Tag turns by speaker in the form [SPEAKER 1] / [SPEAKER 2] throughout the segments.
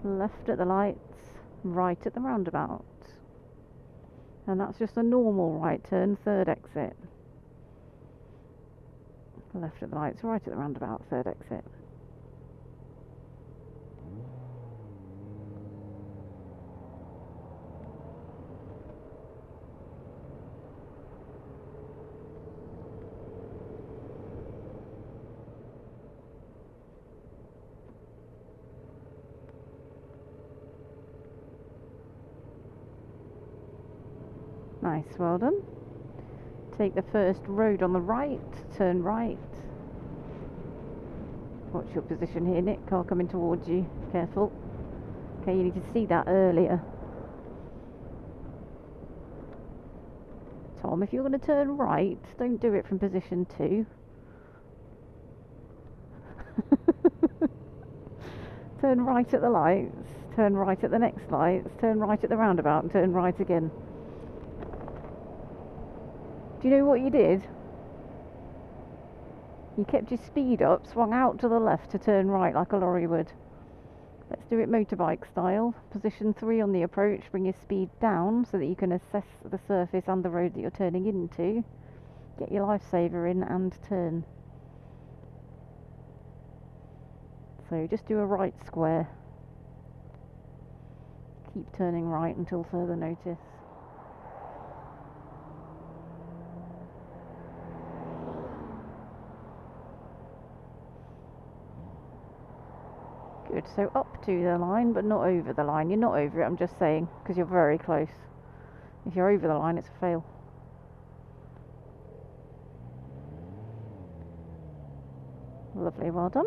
[SPEAKER 1] left at the lights, right at the roundabout. And that's just a normal right turn, third exit. Left at the lights, right at the roundabout, third exit. Nice, well done. Take the first road on the right, turn right. Watch your position here, Nick. Car coming towards you. Careful. Okay, you need to see that earlier. Tom, if you're going to turn right, don't do it from position 2. Turn right at the lights, turn right at the next lights, turn right at the roundabout, and turn right again. Do you know what you did? You kept your speed up, swung out to the left to turn right like a lorry would. Let's do it motorbike style. Position 3 on the approach, bring your speed down so that you can assess the surface and the road that you're turning into. Get your lifesaver in and turn. So just do a right square. Keep turning right until further notice. Good, so up to the line but not over the line. You're not over it, I'm just saying, because you're very close. If you're over the line, it's a fail. Lovely, well done.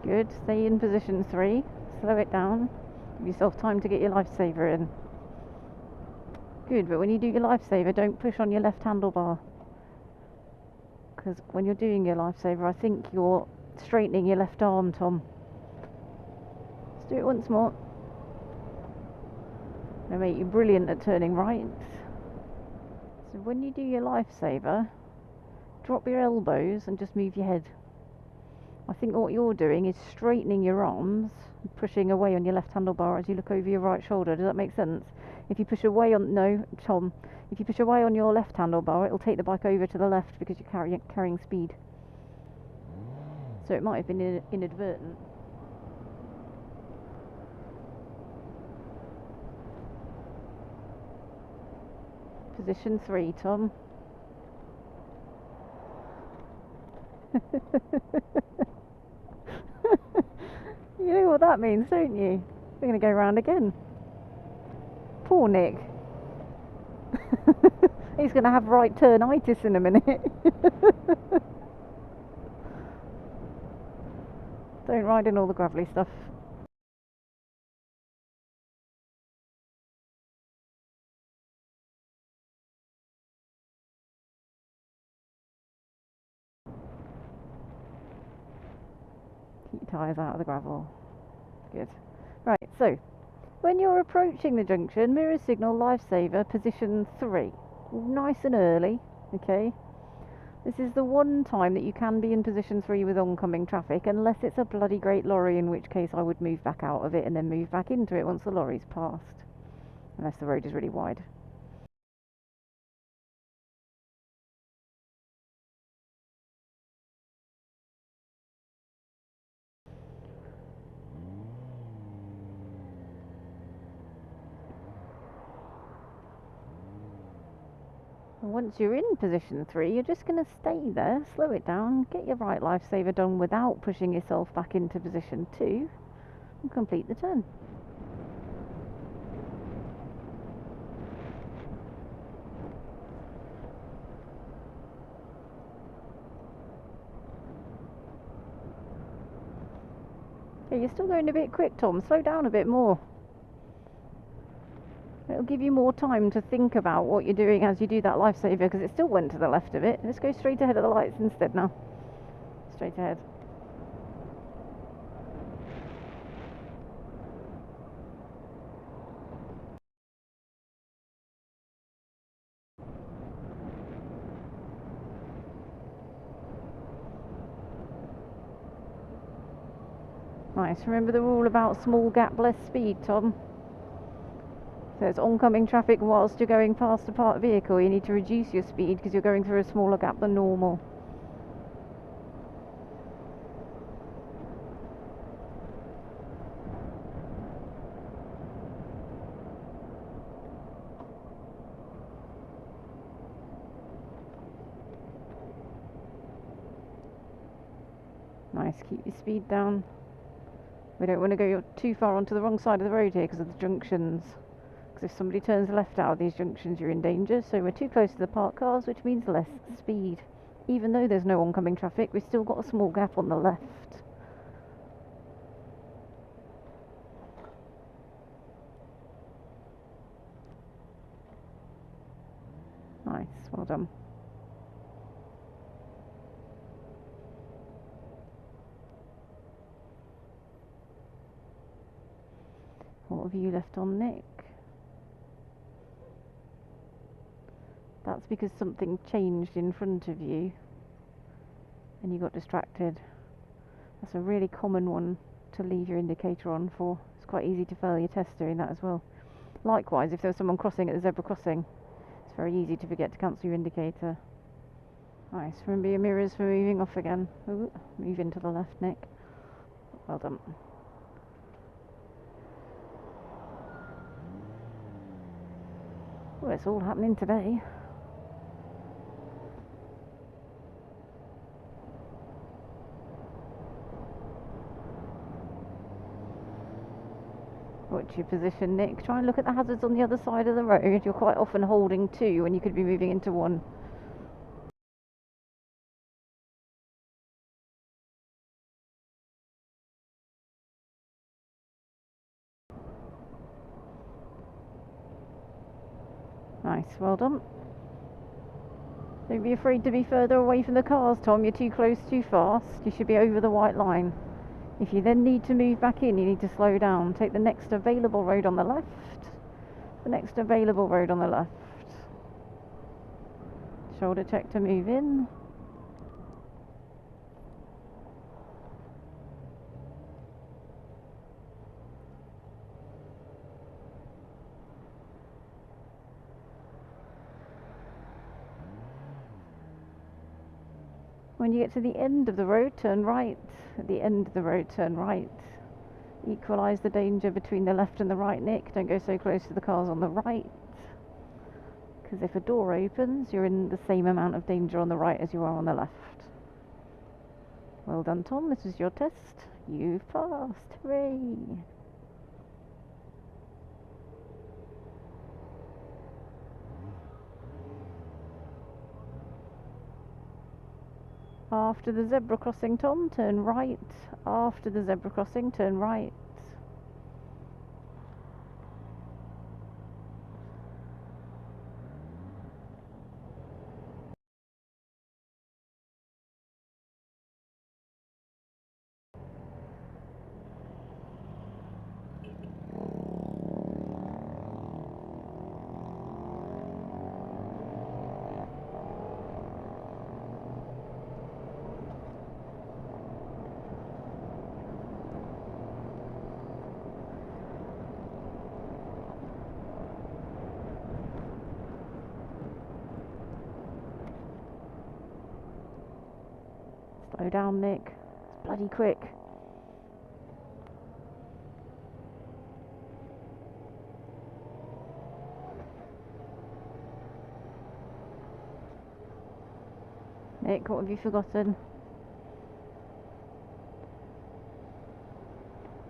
[SPEAKER 1] Good, stay in position 3. Slow it down. Give yourself time to get your lifesaver in. Good, but when you do your lifesaver, don't push on your left handlebar. Because when you're doing your lifesaver, I think you're straightening your left arm, Tom. Let's do it once more. It'll make you brilliant at turning right. So when you do your lifesaver, drop your elbows and just move your head. I think what you're doing is straightening your arms, pushing away on your left handlebar as you look over your right shoulder. Does that make sense? If you push away on, no, Tom, if you push away on your left handlebar, it'll take the bike over to the left because you're carrying speed. So it might have been inadvertent. Position 3, Tom. You know what that means, don't you? We're going to go round again. Poor Nick. He's going to have right turnitis in a minute. Don't ride in all the gravelly stuff. Keep your tyres out of the gravel. Good. Right, so when you're approaching the junction, mirror signal lifesaver position 3. Nice and early, okay? This is the one time that you can be in position 3 with oncoming traffic, unless it's a bloody great lorry, in which case I would move back out of it and then move back into it once the lorry's passed. Unless the road is really wide. And once you're in position 3, you're just going to stay there, slow it down, get your right lifesaver done without pushing yourself back into position 2, and complete the turn. Okay, you're still going a bit quick, Tom. Slow down a bit more. It'll give you more time to think about what you're doing as you do that lifesaver, because it still went to the left of it. Let's go straight ahead of the lights instead now. Straight ahead. Nice. Remember the rule about small gap, less speed, Tom? So it's oncoming traffic whilst you're going past a parked vehicle. You need to reduce your speed because you're going through a smaller gap than normal. Nice, keep your speed down. We don't want to go too far onto the wrong side of the road here because of the junctions. Because if somebody turns left out of these junctions, you're in danger. So we're too close to the parked cars, which means less speed. Even though there's no oncoming traffic, we've still got a small gap on the left. Nice, well done. What have you left on, Nick? That's because something changed in front of you and you got distracted. That's a really common one to leave your indicator on for. It's quite easy to fail your test doing that as well. Likewise, if there was someone crossing at the zebra crossing, it's very easy to forget to cancel your indicator. Nice. Remember your mirrors for moving off again. Ooh, move into the left, Nick. Well done. Well, it's all happening today. Watch your position, Nick. Try and look at the hazards on the other side of the road. You're quite often holding two when you could be moving into one. Nice, well done. Don't be afraid to be further away from the cars, Tom. You're too close, too fast. You should be over the white line. If you then need to move back in, you need to slow down. Take the next available road on the left. The next available road on the left. Shoulder check to move in. When you get to the end of the road, turn right. At the end of the road, turn right. Equalise the danger between the left and the right, Nick. Don't go so close to the cars on the right. Because if a door opens, you're in the same amount of danger on the right as you are on the left. Well done, Tom. This is your test. You've passed. Hooray! After the zebra crossing, Tom, turn right. After the zebra crossing, turn right. Slow down, Nick. It's bloody quick. Nick, what have you forgotten?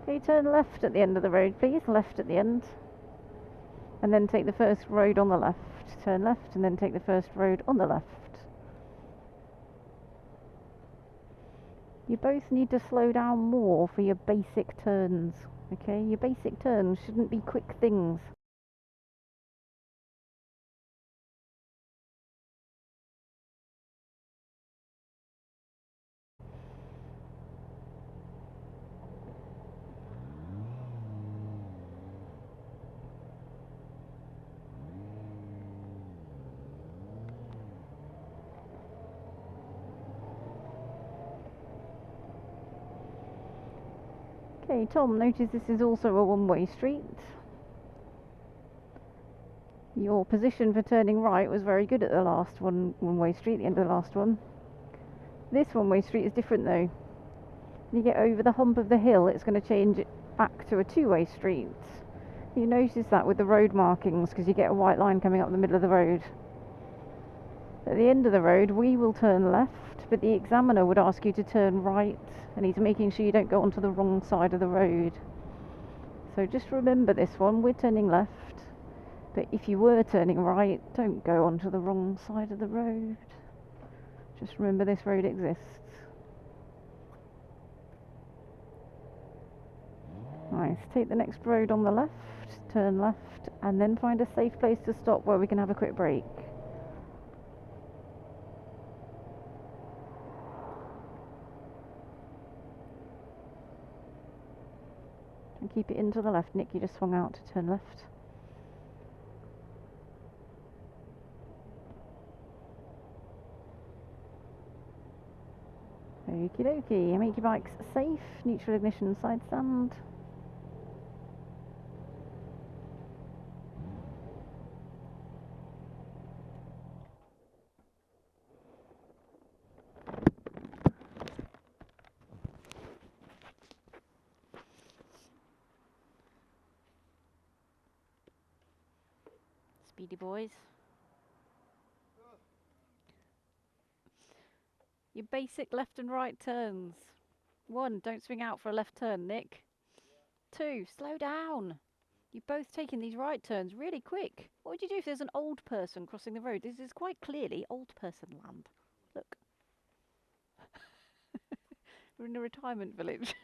[SPEAKER 1] Okay, turn left at the end of the road, please. Left at the end. And then take the first road on the left. Turn left and then take the first road on the left. You both need to slow down more for your basic turns, okay? Your basic turns shouldn't be quick things. Okay, Tom, notice this is also a one-way street. Your position for turning right was very good at the last one-way street, the end of the last one. This one-way street is different though. When you get over the hump of the hill, it's going to change it back to a two-way street. You notice that with the road markings, because you get a white line coming up the middle of the road. At the end of the road, we will turn left, but the examiner would ask you to turn right, and he's making sure you don't go onto the wrong side of the road. So just remember this one, we're turning left, but if you were turning right, don't go onto the wrong side of the road. Just remember this road exists. Nice, take the next road on the left, turn left, and then find a safe place to stop where we can have a quick break. And keep it into the left, Nick, you just swung out to turn left. Okie dokie, make your bikes safe, neutral ignition, side stand. Speedy boys. Your basic left and right turns. 1, don't swing out for a left turn, Nick. 2, slow down. You're both taking these right turns really quick. What would you do if there's an old person crossing the road? This is quite clearly old person land. Look. We're in a retirement village.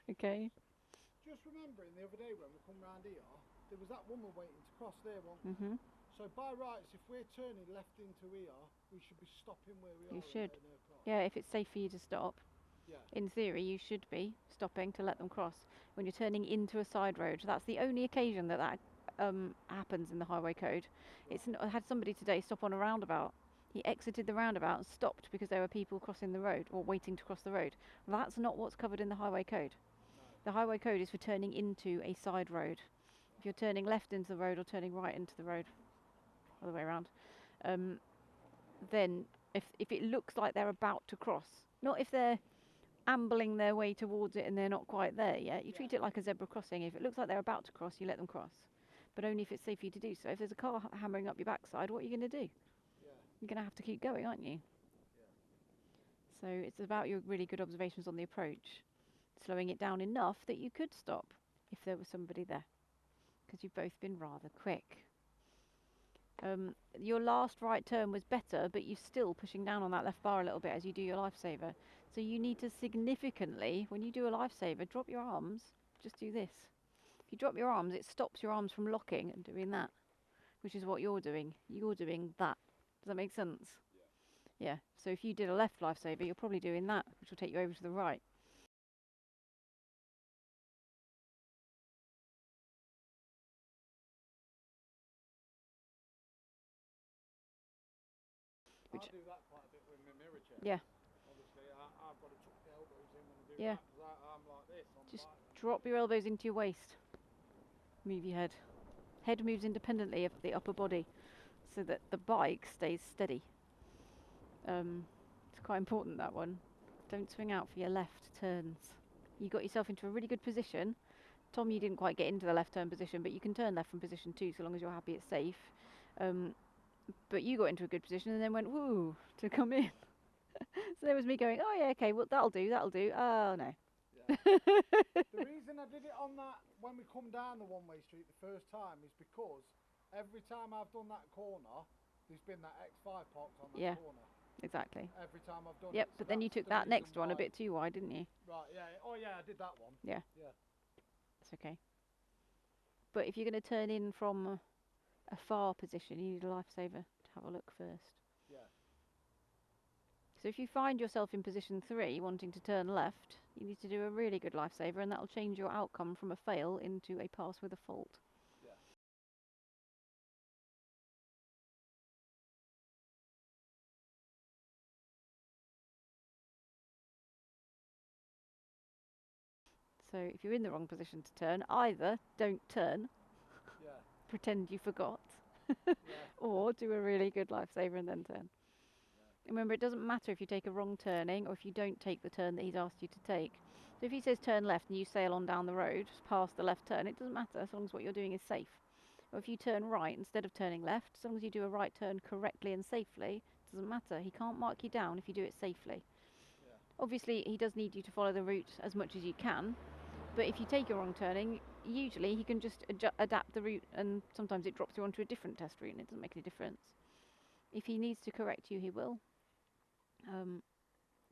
[SPEAKER 1] Okay.
[SPEAKER 2] Just remembering the other day when we come round here, there was that woman waiting to cross there, wasn't there? So by rights, if we're turning left into here, we should be stopping where we are.
[SPEAKER 1] You should. Yeah, if it's safe for you to stop.
[SPEAKER 2] Yeah.
[SPEAKER 1] In theory, you should be stopping to let them cross when you're turning into a side road. That's the only occasion that happens in the highway code. Right. I had somebody today stop on a roundabout. He exited the roundabout and stopped because there were people crossing the road or waiting to cross the road. That's not what's covered in the highway code. No. The highway code is for turning into a side road. If you're turning left into the road or turning right into the road, other way around, then if it looks like they're about to cross, not if they're ambling their way towards it and they're not quite there yet, you treat it like a zebra crossing. If it looks like they're about to cross, you let them cross, but only if it's safe for you to do so. If there's a car hammering up your backside, what are you going to do? You're going to have to keep going, aren't you? So it's about your really good observations on the approach, slowing it down enough that you could stop if there was somebody there, because you've both been rather quick. Your last right turn was better, but you're still pushing down on that left bar a little bit as you do your lifesaver. So you need to significantly, when you do a lifesaver, drop your arms. Just do this. If you drop your arms, it stops your arms from locking and doing that, which is what you're doing. You're doing that. Does that make sense? Yeah. Yeah. So if you did a left lifesaver, you're probably doing that, which will take you over to the right.
[SPEAKER 2] I do that quite a bit with my mirror check.
[SPEAKER 1] Yeah.
[SPEAKER 2] Obviously, I've got to tuck the elbows in when I do
[SPEAKER 1] that,
[SPEAKER 2] because I'm like this.
[SPEAKER 1] Just drop your elbows into your waist. Move your head. Head moves independently of the upper body, so that the bike stays steady. It's quite important, that one. Don't swing out for your left turns. You got yourself into a really good position. Tom, you didn't quite get into the left turn position, but you can turn left from position 2 so long as you're happy it's safe. But you got into a good position and then went woo to come in. So there was me going, oh yeah, okay, well that'll do. Oh no.
[SPEAKER 2] Yeah. The reason I did it on that when we come down the one-way street the first time is because every time I've done that corner, there's been that X5 parked on that corner.
[SPEAKER 1] Exactly.
[SPEAKER 2] Every time I've done it.
[SPEAKER 1] Yep,
[SPEAKER 2] So
[SPEAKER 1] but then you took that next one a bit too wide, didn't you?
[SPEAKER 2] Right, yeah. Oh yeah, I did that one.
[SPEAKER 1] Yeah.
[SPEAKER 2] Yeah.
[SPEAKER 1] It's okay. But if you're going to turn in from a far position, you need a lifesaver to have a look first.
[SPEAKER 2] Yeah.
[SPEAKER 1] So if you find yourself in position 3 wanting to turn left, you need to do a really good lifesaver, and that'll change your outcome from a fail into a pass with a fault.
[SPEAKER 2] Yeah.
[SPEAKER 1] So if you're in the wrong position to turn, either don't turn,
[SPEAKER 2] Yeah.
[SPEAKER 1] pretend you forgot,
[SPEAKER 2] Yeah.
[SPEAKER 1] or do a really good lifesaver and then turn. Remember, it doesn't matter if you take a wrong turning or if you don't take the turn that he's asked you to take. So if he says turn left and you sail on down the road past the left turn, it doesn't matter as long as what you're doing is safe. Or if you turn right instead of turning left, as long as you do a right turn correctly and safely, it doesn't matter. He can't mark you down if you do it safely.
[SPEAKER 2] Yeah.
[SPEAKER 1] Obviously, he does need you to follow the route as much as you can, but if you take a wrong turning, usually he can just adapt the route, and sometimes it drops you onto a different test route and it doesn't make any difference. If he needs to correct you, he will.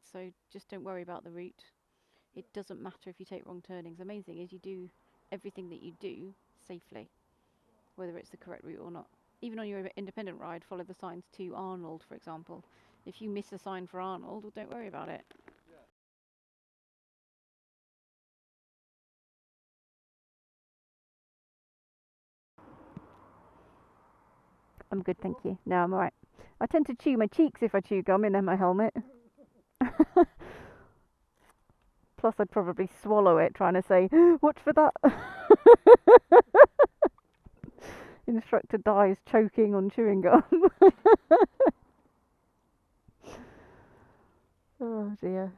[SPEAKER 1] So just don't worry about the route. It doesn't matter if you take wrong turnings. The main thing is you do everything that you do safely, whether it's the correct route or not. Even on your independent ride, follow the signs to Arnold, for example. If you miss a sign for Arnold, well, don't worry about it.
[SPEAKER 2] Yeah.
[SPEAKER 1] I'm good, thank you. No, I'm alright. I tend to chew my cheeks if I chew gum in my helmet. Plus, I'd probably swallow it trying to say, watch for that. Instructor dies choking on chewing gum. Oh dear.